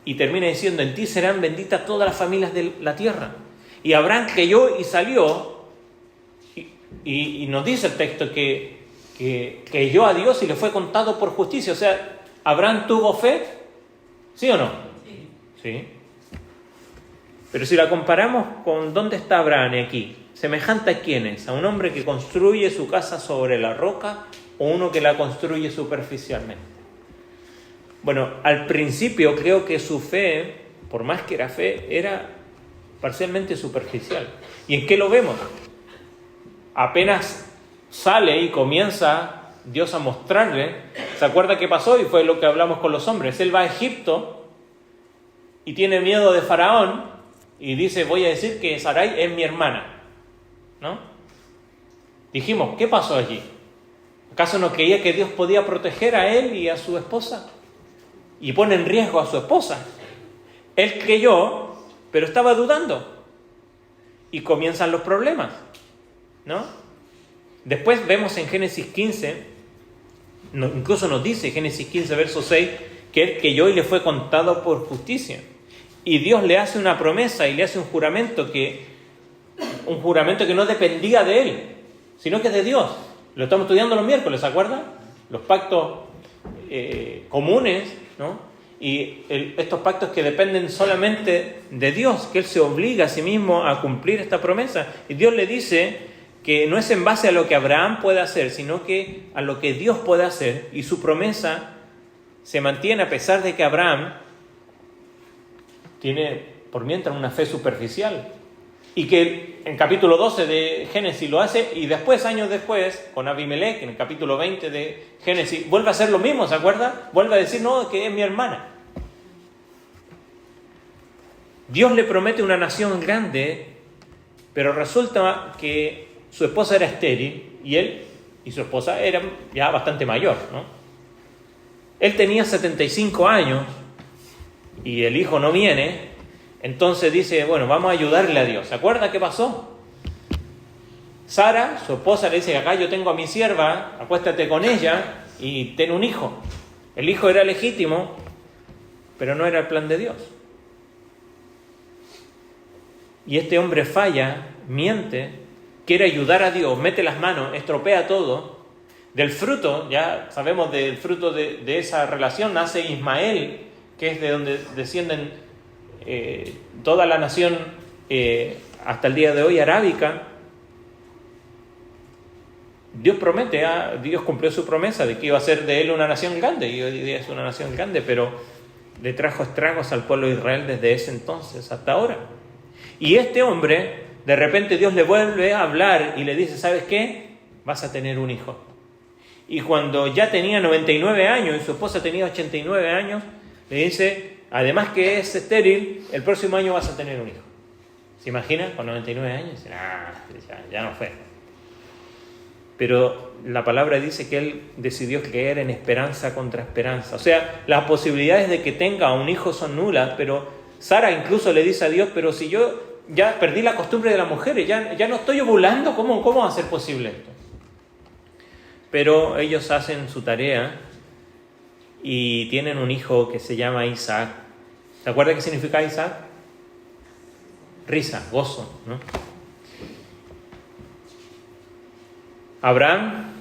Y termina diciendo, en ti serán benditas todas las familias de la tierra. Y Abraham creyó y salió, y nos dice el texto que creyó a Dios y le fue contado por justicia. O sea, ¿Abraham tuvo fe? ¿Sí o no? Sí. Pero si la comparamos con dónde está Abraham aquí, ¿semejante a quién es? ¿A un hombre que construye su casa sobre la roca o uno que la construye superficialmente? Bueno, al principio creo que su fe, por más que era fe, era parcialmente superficial. ¿Y en qué lo vemos? Apenas sale y comienza Dios a mostrarle, ¿se acuerda qué pasó? Y fue lo que hablamos con los hombres. Él va a Egipto y tiene miedo de Faraón y dice, voy a decir que Sarai es mi hermana, ¿no? Dijimos, ¿qué pasó allí? ¿Acaso no creía que Dios podía proteger a él y a su esposa? Y pone en riesgo a su esposa. Él creyó, pero estaba dudando. Y comienzan los problemas, ¿no? Después vemos en Génesis 15, incluso nos dice Génesis 15, verso 6, que él creyó y le fue contado por justicia. Y Dios le hace una promesa y le hace un juramento que no dependía de él, sino que es de Dios. Lo estamos estudiando los miércoles, ¿se acuerdan? Los pactos comunes, ¿no? Y estos pactos que dependen solamente de Dios, que Él se obliga a sí mismo a cumplir esta promesa. Y Dios le dice que no es en base a lo que Abraham puede hacer, sino que a lo que Dios puede hacer. Y su promesa se mantiene a pesar de que Abraham tiene por mientras una fe superficial. Y que en capítulo 12 de Génesis lo hace, y después, años después, con Abimelech, en el capítulo 20 de Génesis, vuelve a hacer lo mismo, ¿se acuerda? Vuelve a decir, no, que es mi hermana. Dios le promete una nación grande, pero resulta que su esposa era estéril, y él y su esposa eran ya bastante mayor, ¿no? Él tenía 75 años, y el hijo no viene. Entonces dice, bueno, vamos a ayudarle a Dios. ¿Se acuerda qué pasó? Sara, su esposa, le dice, acá yo tengo a mi sierva, acuéstate con ella y ten un hijo. El hijo era legítimo, pero no era el plan de Dios. Y este hombre falla, miente, quiere ayudar a Dios, mete las manos, estropea todo. Del fruto, ya sabemos del fruto de esa relación, nace Ismael, que es de donde descienden toda la nación hasta el día de hoy arábica. Dios cumplió su promesa de que iba a ser de él una nación grande, y hoy día es una nación grande, pero le trajo estragos al pueblo de Israel desde ese entonces hasta ahora. Y este hombre, de repente Dios le vuelve a hablar y le dice, ¿sabes qué? Vas a tener un hijo. Y cuando ya tenía 99 años y su esposa tenía 89 años, le dice, además que es estéril, el próximo año vas a tener un hijo. ¿Se imagina? Con 99 años, ya no fue. Pero la palabra dice que él decidió creer en esperanza contra esperanza. O sea, las posibilidades de que tenga un hijo son nulas, pero Sara incluso le dice a Dios, pero si yo ya perdí la costumbre de las mujeres, ya no estoy ovulando, ¿cómo va a ser posible esto? Pero ellos hacen su tarea y tienen un hijo que se llama Isaac. ¿Se acuerda qué significa Isaac? Risa, gozo, ¿no? Abraham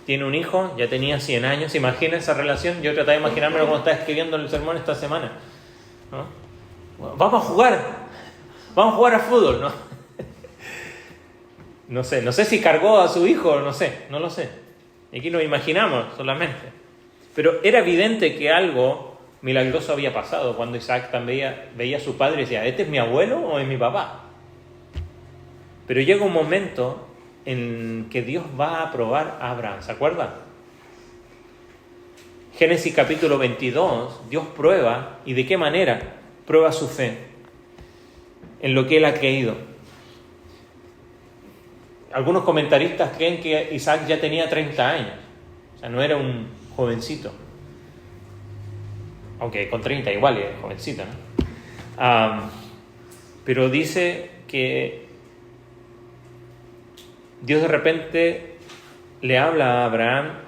tiene un hijo, ya tenía 100 años. ¿Imagina esa relación? Yo trataba de imaginármelo cuando estaba escribiendo el sermón esta semana, ¿no? Bueno, vamos a jugar a fútbol, ¿no? No sé si cargó a su hijo, no lo sé. Aquí lo imaginamos solamente. Pero era evidente que algo milagroso había pasado cuando Isaac también veía a su padre y decía, ¿este es mi abuelo o es mi papá? Pero llega un momento en que Dios va a probar a Abraham, ¿se acuerdan? Génesis capítulo 22, Dios prueba, ¿y de qué manera? Prueba su fe en lo que él ha creído. Algunos comentaristas creen que Isaac ya tenía 30 años, o sea, no era un jovencito. Aunque con 30 igual es jovencito, ¿no? Pero dice que Dios de repente le habla a Abraham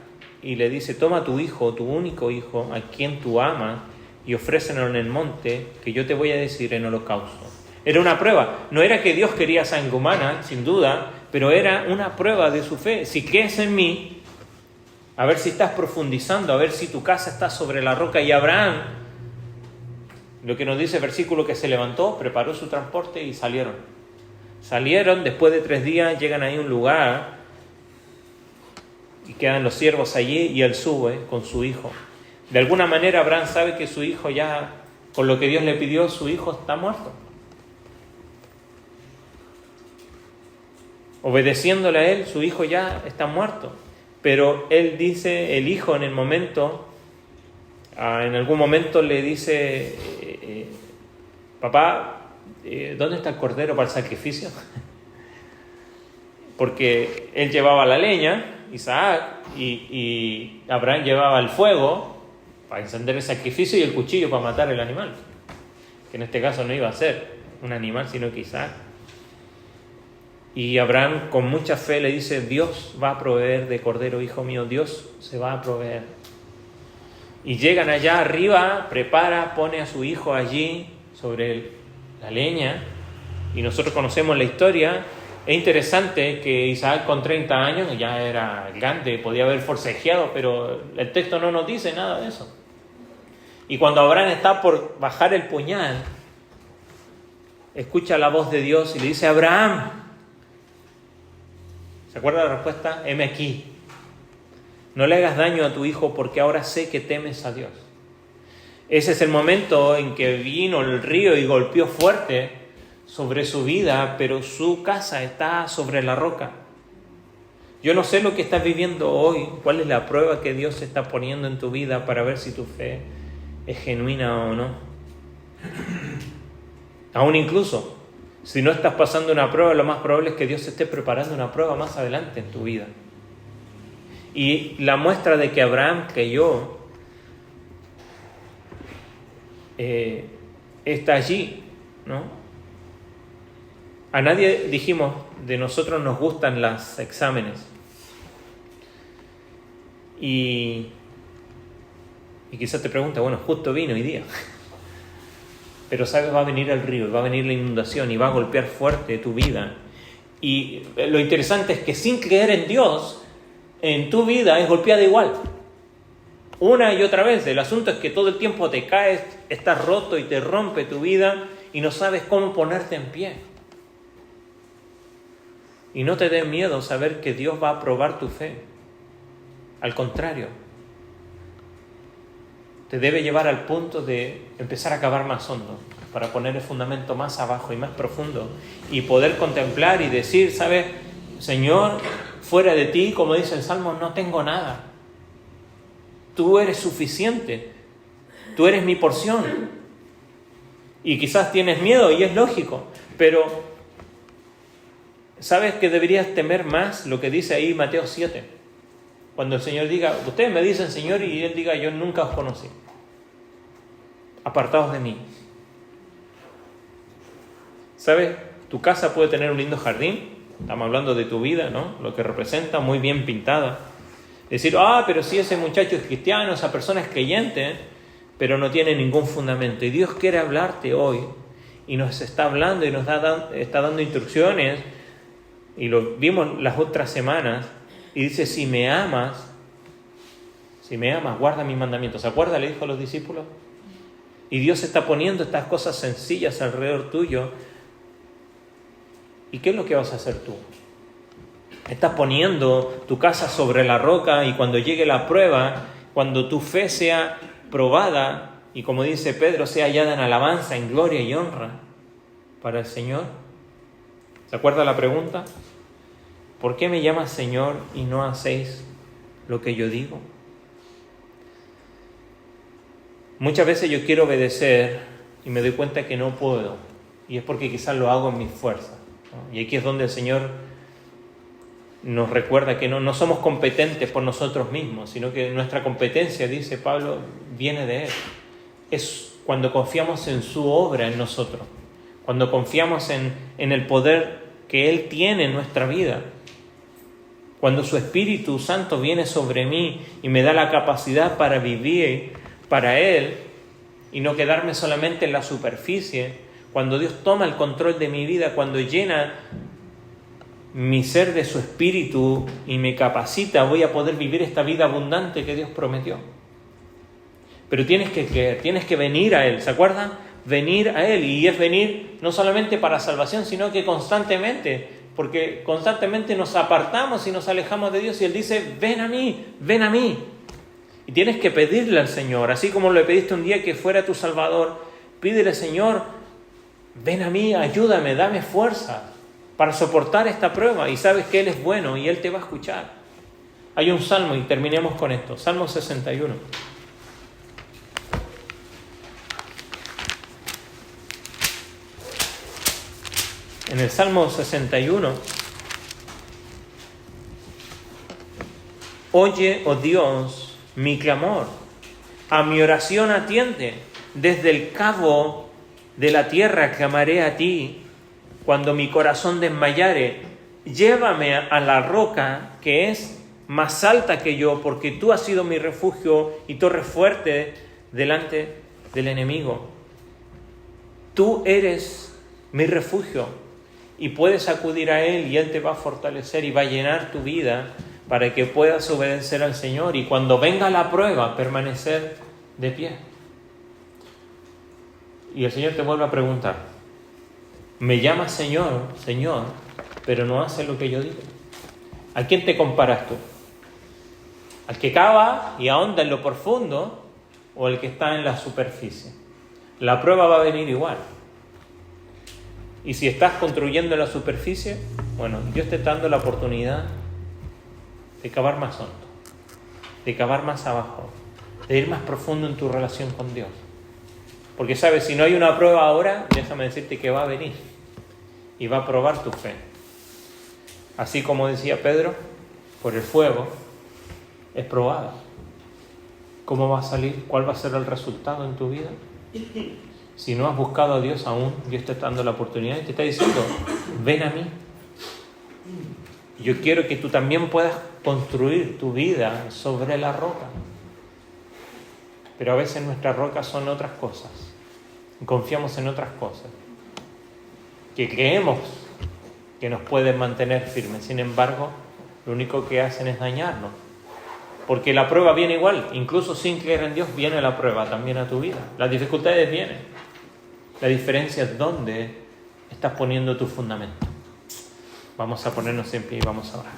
y le dice, toma tu hijo, tu único hijo, a quien tú amas, y ofrécelo en el monte, que yo te voy a decir en holocausto. Era una prueba. No era que Dios quería sangre humana, sin duda, pero era una prueba de su fe. Si crees en mí, a ver si estás profundizando, a ver si tu casa está sobre la roca. Y Abraham Lo que nos dice el versículo, que se levantó, preparó su transporte y salieron. Salieron, después de 3 días, llegan ahí a un lugar y quedan los siervos allí y él sube con su hijo. De alguna manera Abraham sabe que su hijo ya, con lo que Dios le pidió, su hijo está muerto. Obedeciéndole a él, su hijo ya está muerto. Pero él dice, el hijo en el momento, en algún momento le dice, papá, ¿dónde está el cordero para el sacrificio? Porque él llevaba la leña, Isaac, y Abraham llevaba el fuego para encender el sacrificio y el cuchillo para matar el animal, que en este caso no iba a ser un animal, sino que Isaac. Y Abraham con mucha fe le dice, Dios va a proveer de cordero, hijo mío, Dios se va a proveer. Y llegan allá arriba, prepara, pone a su hijo allí sobre la leña, y nosotros conocemos la historia. Es interesante que Isaac con 30 años ya era grande, podía haber forcejeado, pero el texto no nos dice nada de eso. Y cuando Abraham está por bajar el puñal, escucha la voz de Dios y le dice, Abraham, ¿se acuerda la respuesta? Heme aquí. No le hagas daño a tu hijo porque ahora sé que temes a Dios. Ese es el momento en que vino el río y golpeó fuerte sobre su vida, pero su casa está sobre la roca. Yo no sé lo que estás viviendo hoy, cuál es la prueba que Dios está poniendo en tu vida para ver si tu fe es genuina o no. Aún incluso, si no estás pasando una prueba, lo más probable es que Dios esté preparando una prueba más adelante en tu vida. Y la muestra de que Abraham creyó está allí, ¿no? A nadie, dijimos, de nosotros nos gustan los exámenes. Y quizás te preguntas, bueno, justo vino hoy día. Pero sabes, va a venir el río, va a venir la inundación y va a golpear fuerte tu vida. Y lo interesante es que sin creer en Dios, en tu vida es golpeada igual. Una y otra vez. El asunto es que todo el tiempo te caes, estás roto y te rompe tu vida y no sabes cómo ponerte en pie. Y no te dé miedo saber que Dios va a probar tu fe. Al contrario, te debe llevar al punto de empezar a cavar más hondo, para poner el fundamento más abajo y más profundo, y poder contemplar y decir, ¿sabes? Señor, fuera de ti, como dice el Salmo, no tengo nada. Tú eres suficiente. Tú eres mi porción. Y quizás tienes miedo, y es lógico, pero ¿sabes que deberías temer más lo que dice ahí Mateo 7? Cuando el Señor diga, ustedes me dicen Señor, y Él diga, yo nunca os conocí. Apartados de mí. ¿Sabes? Tu casa puede tener un lindo jardín. Estamos hablando de tu vida, ¿no? Lo que representa, muy bien pintada. Decir, pero si ese muchacho es cristiano, esa persona es creyente, pero no tiene ningún fundamento. Y Dios quiere hablarte hoy. Y nos está hablando y nos está dando instrucciones. Y lo vimos las otras semanas. Y dice, si me amas, guarda mis mandamientos. ¿Se acuerda? Le dijo a los discípulos. Y Dios está poniendo estas cosas sencillas alrededor tuyo. ¿Y qué es lo que vas a hacer tú? Estás poniendo tu casa sobre la roca, y cuando llegue la prueba, cuando tu fe sea probada, y como dice Pedro, sea hallada en alabanza, en gloria y honra para el Señor. ¿Se acuerda la pregunta? ¿Por qué me llamas Señor y no hacéis lo que yo digo? Muchas veces yo quiero obedecer y me doy cuenta que no puedo. Y es porque quizás lo hago en mis fuerzas, ¿no? Y aquí es donde el Señor nos recuerda que no somos competentes por nosotros mismos, sino que nuestra competencia, dice Pablo, viene de Él. Es cuando confiamos en su obra en nosotros, cuando confiamos en el poder que Él tiene en nuestra vida. Cuando su Espíritu Santo viene sobre mí y me da la capacidad para vivir para Él y no quedarme solamente en la superficie. Cuando Dios toma el control de mi vida, cuando llena mi ser de su Espíritu y me capacita, voy a poder vivir esta vida abundante que Dios prometió. Pero tienes que creer, tienes que venir a Él. ¿Se acuerdan? venir a Él. Y es venir no solamente para salvación, sino que constantemente, porque constantemente nos apartamos y nos alejamos de Dios y Él dice, ven a mí, ven a mí. Y tienes que pedirle al Señor, así como le pediste un día que fuera tu Salvador, pídele, Señor, ven a mí, ayúdame, dame fuerza para soportar esta prueba. Y sabes que Él es bueno y Él te va a escuchar. Hay un salmo, y terminemos con esto, Salmo 61. En el Salmo 61, oye, oh Dios, mi clamor, a mi oración atiende, desde el cabo de la tierra clamaré a ti, cuando mi corazón desmayare, llévame a la roca que es más alta que yo, porque tú has sido mi refugio y torre fuerte delante del enemigo. Tú eres mi refugio y puedes acudir a Él y Él te va a fortalecer y va a llenar tu vida para que puedas obedecer al Señor y cuando venga la prueba permanecer de pie. Y el Señor te vuelve a preguntar, me llamas Señor, Señor, pero no haces lo que yo digo. ¿A quién te comparas tú? ¿Al que cava y ahonda en lo profundo o el que está en la superficie? La prueba va a venir igual. Y si estás construyendo en la superficie, bueno, Dios te está dando la oportunidad de cavar más hondo, de cavar más abajo, de ir más profundo en tu relación con Dios. Porque sabes, si no hay una prueba ahora, déjame decirte que va a venir y va a probar tu fe. Así como decía Pedro, por el fuego es probada. ¿Cómo va a salir? ¿Cuál va a ser el resultado en tu vida? Si no has buscado a Dios aún, Dios te está dando la oportunidad y te está diciendo, ven a mí. Yo quiero que tú también puedas construir tu vida sobre la roca. Pero a veces nuestras rocas son otras cosas. Confiamos en otras cosas que creemos que nos pueden mantener firmes. Sin embargo, lo único que hacen es dañarnos. Porque la prueba viene igual. Incluso sin creer en Dios viene la prueba también a tu vida. Las dificultades vienen. La diferencia es dónde estás poniendo tu fundamento. Vamos a ponernos en pie y vamos a orar.